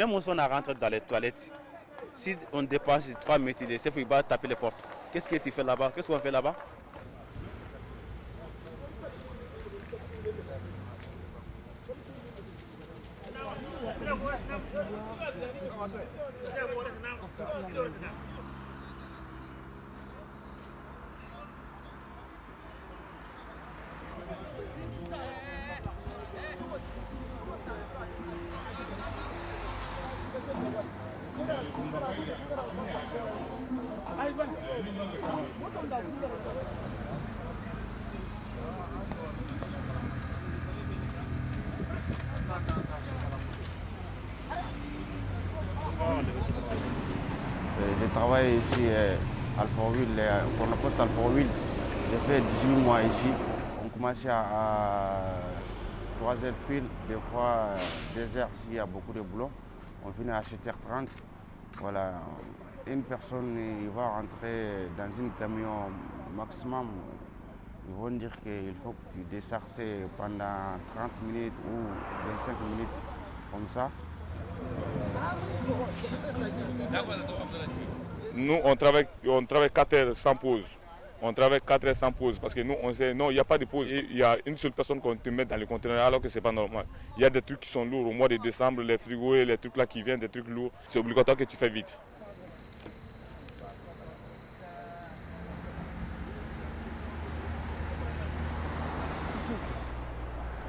Même si on rentre dans les toilettes, si on dépasse 3 mètres, il va taper les portes. Qu'est-ce que tu fais là-bas? Qu'est-ce qu'on fait là-bas? Je travaille ici à Alfortville, pour le poste Alfortville. J'ai fait 18 mois ici. On commence à 3h pile, des fois 2h s'il y a beaucoup de boulot. On finit à 7h30. Voilà. Une personne il va rentrer dans un camion maximum. Ils vont dire qu'il faut que tu décharges pendant 30 minutes ou 25 minutes, comme ça. Nous, on travaille 4 heures sans pause. On travaille 4 heures sans pause parce que nous, on sait, non, il n'y a pas de pause. Il y a une seule personne qu'on te met dans le conteneur alors que ce n'est pas normal. Il y a des trucs qui sont lourds. Au mois de décembre, les frigos et les trucs là qui viennent, des trucs lourds, c'est obligatoire que tu fais vite.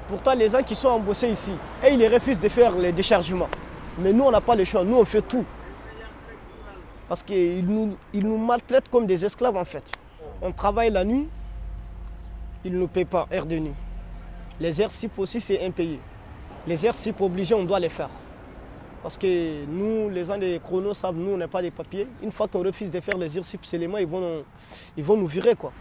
Pourtant, les gens qui sont embauchés ici, et ils refusent de faire les déchargements. Mais nous, on n'a pas le choix. Nous, on fait tout. Parce qu'ils nous maltraitent comme des esclaves, en fait. On travaille la nuit, ils ne nous payent pas, heure de nuit. Les heures SIP aussi, c'est impayé. Les heures SIP obligées, on doit les faire. Parce que nous, les gens des chronos savent, nous, on n'a pas de papiers. Une fois qu'on refuse de faire les heures SIP seulement, ils vont nous virer, quoi.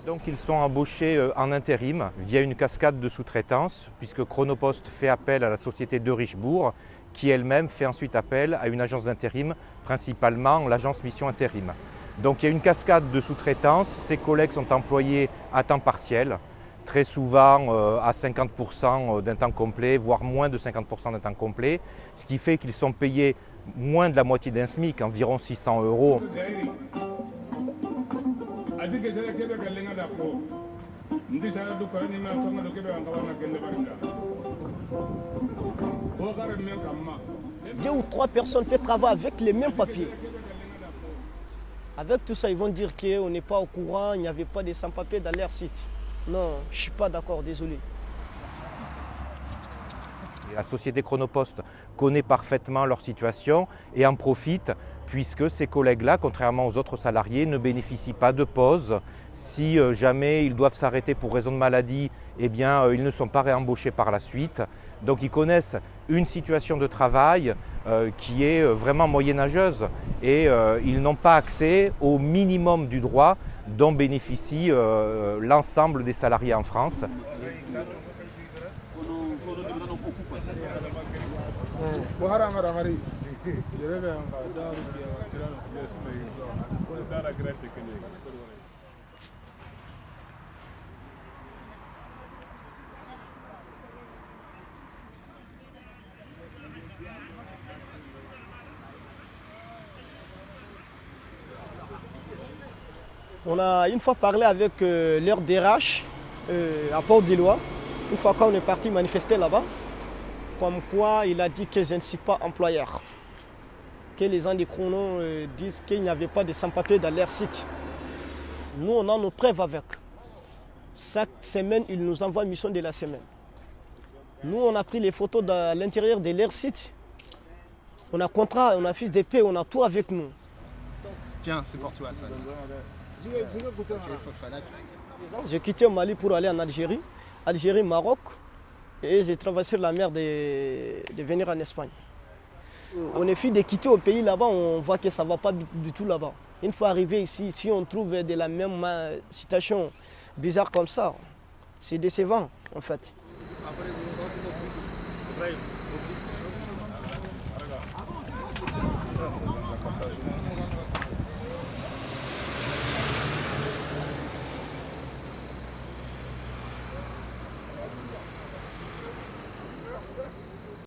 Donc ils sont embauchés en intérim via une cascade de sous-traitance puisque Chronopost fait appel à la société de Richebourg qui elle-même fait ensuite appel à une agence d'intérim, principalement l'agence Mission Intérim. Donc il y a une cascade de sous-traitance, ces collègues sont employés à temps partiel, très souvent à 50% d'un temps complet, voire moins de 50% d'un temps complet, ce qui fait qu'ils sont payés moins de la moitié d'un SMIC, environ 600 €. Deux ou trois personnes peuvent travailler avec les mêmes papiers. Avec tout ça, ils vont dire qu'on n'est pas au courant, il n'y avait pas de sans-papiers dans leur site. Non, je ne suis pas d'accord, désolé. La société Chronopost connaît parfaitement leur situation et en profite puisque ces collègues-là, contrairement aux autres salariés, ne bénéficient pas de pause. Si jamais ils doivent s'arrêter pour raison de maladie, eh bien, ils ne sont pas réembauchés par la suite. Donc ils connaissent une situation de travail qui est vraiment moyenâgeuse et ils n'ont pas accès au minimum du droit dont bénéficie l'ensemble des salariés en France. On a une fois parlé avec leur DRH à Port-d'Iloire, une fois qu'on est parti manifester là-bas, comme quoi il a dit que je ne suis pas employeur. Que les gens des chronos disent qu'il n'y avait pas de sans-papiers dans leur site. Nous, on a nos preuves avec. Chaque semaine, ils nous envoient une mission de la semaine. Nous, on a pris les photos à l'intérieur de leur site. On a contrat, on a fiche de paie, on a tout avec nous. Tiens, c'est pour toi ça. J'ai quitté le Mali pour aller en Algérie, Algérie, Maroc, et j'ai traversé la mer de venir en Espagne. On est fini de quitter au pays là-bas, on voit que ça ne va pas du tout là-bas. Une fois arrivé ici, si on trouve de la même situation bizarre comme ça, c'est décevant en fait.